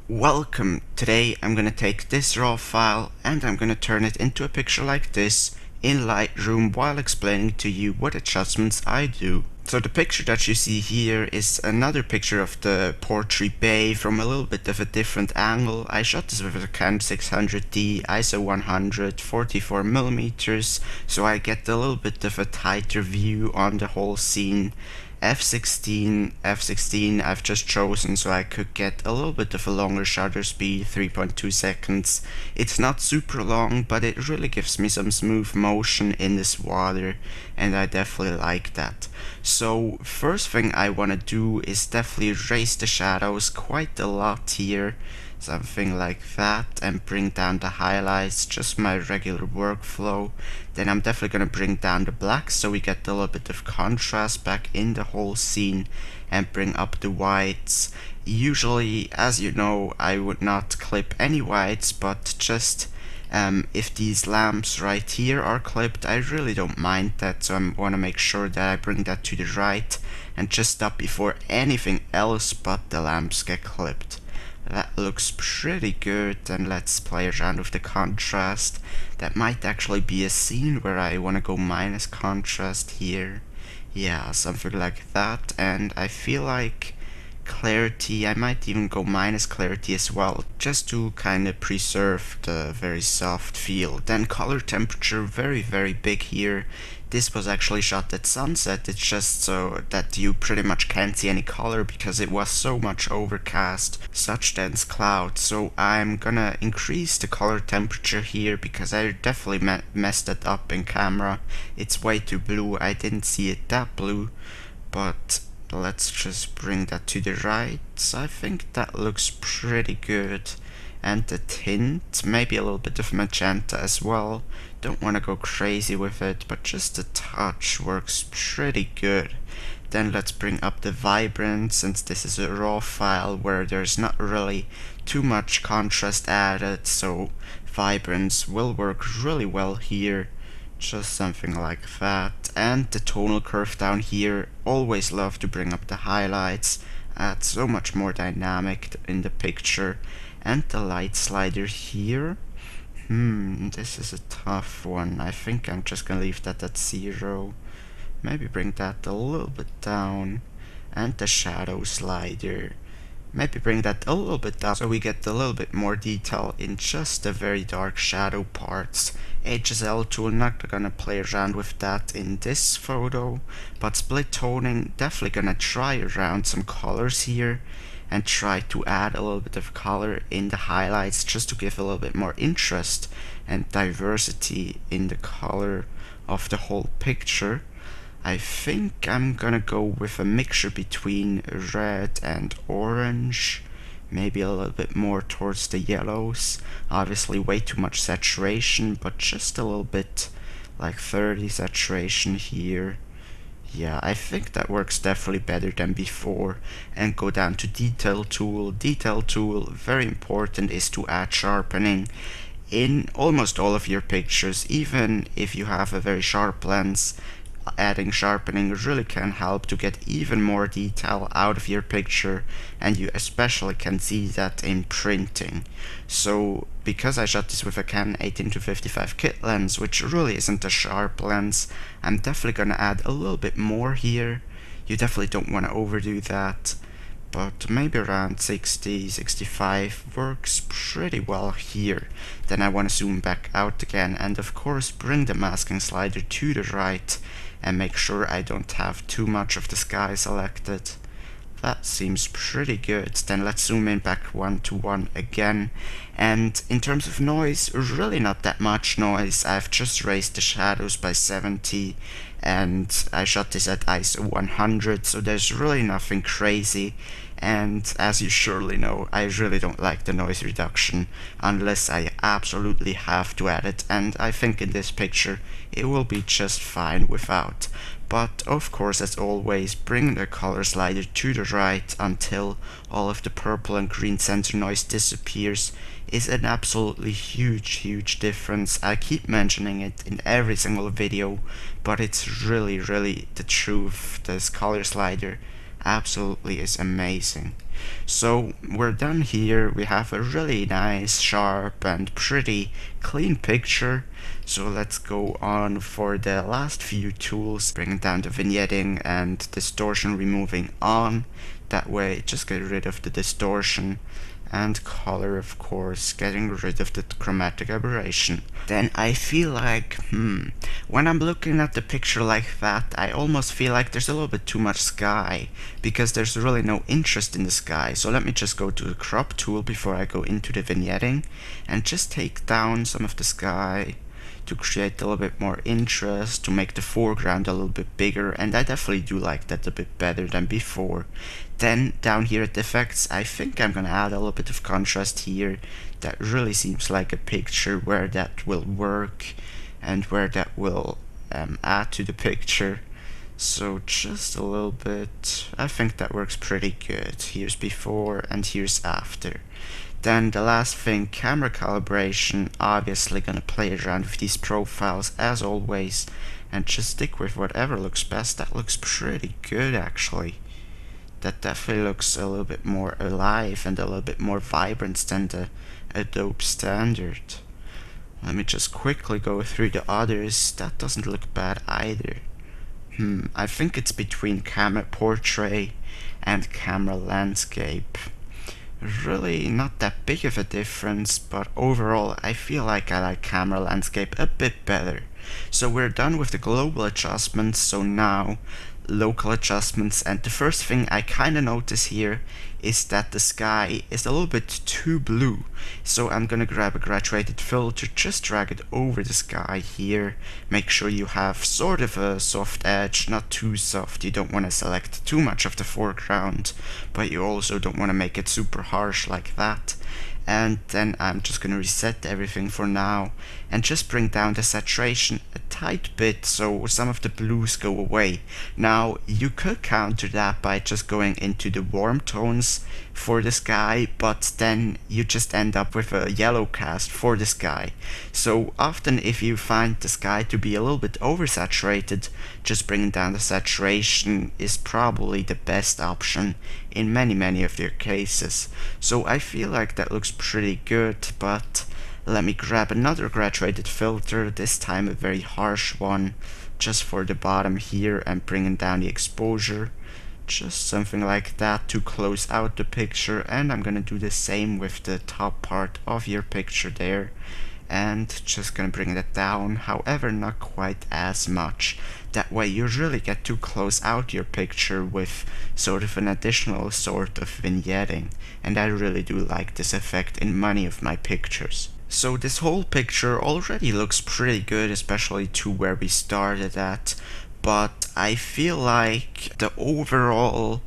Welcome! Today I'm gonna take this raw file and I'm gonna turn it into a picture like this in Lightroom while explaining to you what adjustments I do. So the picture that you see here is another picture of the Portrait Bay from a little bit of a different angle. I shot this with a Canon 600D, ISO 100, 44mm, so I get a little bit of a tighter view on the whole scene. F16 I've just chosen so I could get a little bit of a longer shutter speed, 3.2 seconds. It's not super long, but it really gives me some smooth motion in this water, and I definitely like that. So first thing I want to do is definitely raise the shadows quite a lot here, something like that, and bring down the highlights, just my regular workflow. Then I'm definitely going to bring down the blacks so we get a little bit of contrast back in the whole scene, and bring up the whites. Usually, as you know, I would not clip any whites, but just if these lamps right here are clipped, I really don't mind that, so I want to make sure that I bring that to the right and just stop before anything else but the lamps get clipped. That looks pretty good, and let's play around with the contrast. That might actually be a scene where I want to go minus contrast here. Yeah, something like that, and I feel like clarity, I might even go minus clarity as well, just to kind of preserve the very soft feel. Then color temperature, very big here. This was actually shot at sunset, it's just so that you pretty much can't see any color because it was so much overcast, such dense clouds. So I'm gonna increase the color temperature here because I definitely messed it up in camera. It's way too blue, I didn't see it that blue, but let's just bring that to the right. I think that looks pretty good. And the tint, maybe a little bit of magenta as well. Don't want to go crazy with it, but just a touch works pretty good. Then let's bring up the vibrance, since this is a raw file where there's not really too much contrast added, so vibrance will work really well here. Just something like that. And the tonal curve down here, always love to bring up the highlights, add so much more dynamic in the picture. And the light slider here, this is a tough one. I think I'm just gonna leave that at 0. Maybe bring that a little bit down. And the shadow slider, maybe bring that a little bit down so we get a little bit more detail in just the very dark shadow parts. HSL tool, not gonna play around with that in this photo, but split toning, definitely gonna try around some colors here and try to add a little bit of color in the highlights just to give a little bit more interest and diversity in the color of the whole picture. I think I'm gonna go with a mixture between red and orange, maybe a little bit more towards the yellows. Obviously way too much saturation, but just a little bit, like 30 saturation here. Yeah, I think that works definitely better than before. And go down to detail tool. Detail tool, very important, is to add sharpening in almost all of your pictures. Even if you have a very sharp lens, adding sharpening really can help to get even more detail out of your picture, and you especially can see that in printing. So because I shot this with a Canon 18-55 kit lens, which really isn't a sharp lens, I'm definitely gonna add a little bit more here. You definitely don't want to overdo that, but maybe around 60-65 works pretty well here. Then I want to zoom back out again, and of course bring the masking slider to the right and make sure I don't have too much of the sky selected. That seems pretty good. Then let's zoom in back 1:1 again. And in terms of noise, really not that much noise. I've just raised the shadows by 70, and I shot this at ISO 100, so there's really nothing crazy. And as you surely know, I really don't like the noise reduction unless I absolutely have to add it, and I think in this picture it will be just fine without. But of course, as always, bring the color slider to the right until all of the purple and green center noise disappears is an absolutely huge difference. I keep mentioning it in every single video, but it's really the truth. This color slider absolutely is amazing. So we're done here. We have a really nice, sharp, and pretty clean picture. So let's go on for the last few tools, bringing down the vignetting and distortion removing on. That way, just get rid of the distortion. And color, of course, getting rid of the chromatic aberration. Then I feel like, when I'm looking at the picture like that, I almost feel like there's a little bit too much sky, because there's really no interest in the sky. So let me just go to the crop tool before I go into the vignetting, and just take down some of the sky to create a little bit more interest, to make the foreground a little bit bigger, and I definitely do like that a bit better than before. Then down here at effects, I think I'm gonna add a little bit of contrast here. That really seems like a picture where that will work and where that will add to the picture. So just a little bit, I think that works pretty good. Here's before and here's after. Then the last thing, camera calibration. Obviously gonna play around with these profiles as always and just stick with whatever looks best. That looks pretty good actually. That definitely looks a little bit more alive and a little bit more vibrant than the Adobe standard. Let me just quickly go through the others. That doesn't look bad either. I think it's between camera portrait and camera landscape. Really not that big of a difference, but overall I feel like I like camera landscape a bit better. So we're done with the global adjustments, so now local adjustments, and the first thing I kinda notice here is that the sky is a little bit too blue. So I'm gonna grab a graduated filter, just drag it over the sky here. Make sure you have sort of a soft edge, not too soft. You don't want to select too much of the foreground, but you also don't want to make it super harsh like that. And then I'm just gonna reset everything for now and just bring down the saturation a tight bit so some of the blues go away. Now you could counter that by just going into the warm tones for the sky, but then you just end up with a yellow cast for the sky. So often if you find the sky to be a little bit oversaturated, just bringing down the saturation is probably the best option in many of your cases. So I feel like that looks pretty good, but let me grab another graduated filter, this time a very harsh one, just for the bottom here, and bringing down the exposure. Just something like that to close out the picture, and I'm gonna do the same with the top part of your picture there. And just gonna bring that down, however not quite as much. That way you really get to close out your picture with sort of an additional sort of vignetting, and I really do like this effect in many of my pictures. So this whole picture already looks pretty good, especially to where we started at, but I feel like the overall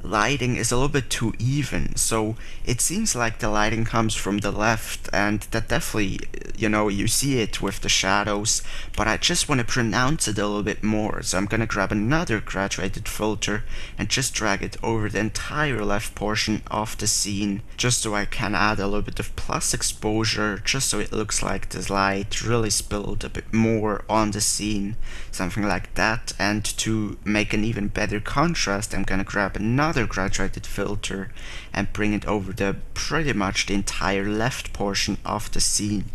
lighting is a little bit too even. So it seems like the lighting comes from the left, and that definitely, you see it with the shadows, but I just want to pronounce it a little bit more. So I'm gonna grab another graduated filter and just drag it over the entire left portion of the scene, just so I can add a little bit of plus exposure, just so it looks like this light really spilled a bit more on the scene, something like that. And to make an even better contrast, I'm gonna grab another graduated filter and bring it over the pretty much the entire left portion of the scene.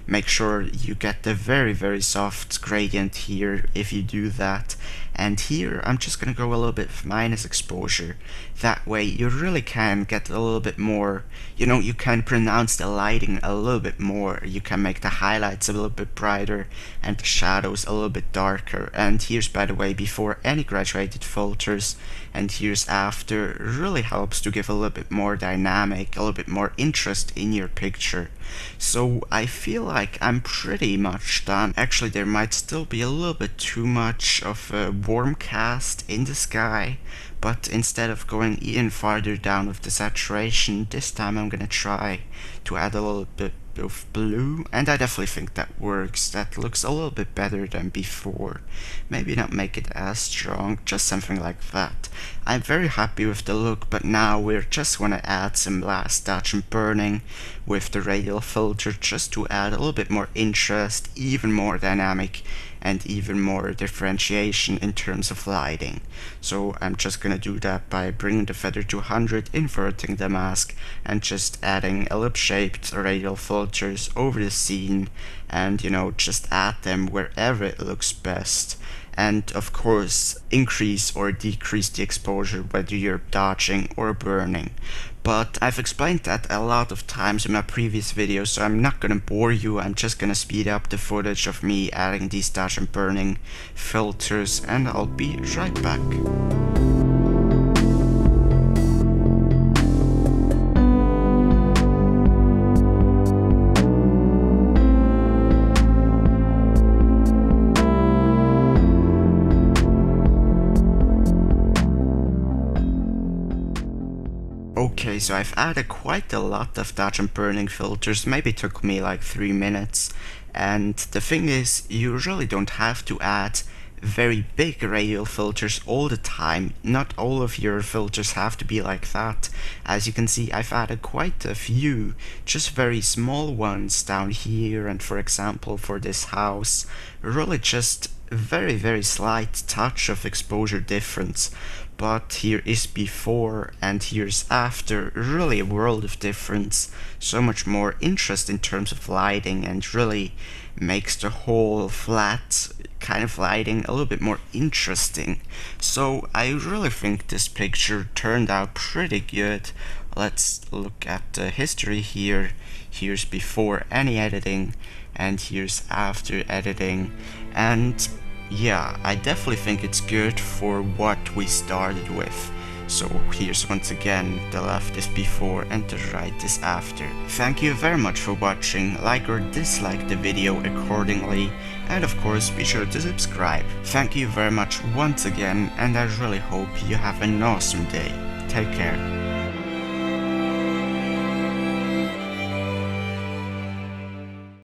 Make sure you get the very soft gradient here if you do that. And here I'm just gonna go a little bit of minus exposure. That way you really can get a little bit more, you can pronounce the lighting a little bit more. You can make the highlights a little bit brighter and the shadows a little bit darker. And here's, by the way, before any graduated filters, and here's after. Really helps to give a little bit more dynamic, a little bit more interest in your picture. So I feel like I'm pretty much done. Actually, there might still be a little bit too much of a warm cast in the sky, but instead of going even farther down with the saturation, this time I'm gonna try to add a little bit of blue, and I definitely think that works. That looks a little bit better than before. Maybe not make it as strong, just something like that. I'm very happy with the look, but now we just want to add some last touch and burning with the radial filter, just to add a little bit more interest, even more dynamic, and even more differentiation in terms of lighting. So I'm just gonna do that by bringing the feather to 100, inverting the mask, and just adding ellipse-shaped radial filters over the scene, and just add them wherever it looks best. And of course increase or decrease the exposure whether you're dodging or burning. But I've explained that a lot of times in my previous videos, so I'm not gonna bore you. I'm just gonna speed up the footage of me adding these dodge and burning filters, and I'll be right back. Okay, so I've added quite a lot of dodge and burning filters, maybe it took me like 3 minutes, and the thing is, you really don't have to add very big radial filters all the time. Not all of your filters have to be like that. As you can see, I've added quite a few, just very small ones down here, and for example for this house, really just very slight touch of exposure difference. But here is before and here's after, really a world of difference, so much more interest in terms of lighting, and really makes the whole flat kind of lighting a little bit more interesting. So I really think this picture turned out pretty good. Let's look at the history here. Here's before any editing, and here's after editing, and yeah, I definitely think it's good for what we started with. So here's once again, the left is before and the right is after. Thank you very much for watching. Like or dislike the video accordingly, and of course be sure to subscribe. Thank you very much once again, and I really hope you have an awesome day. Take care.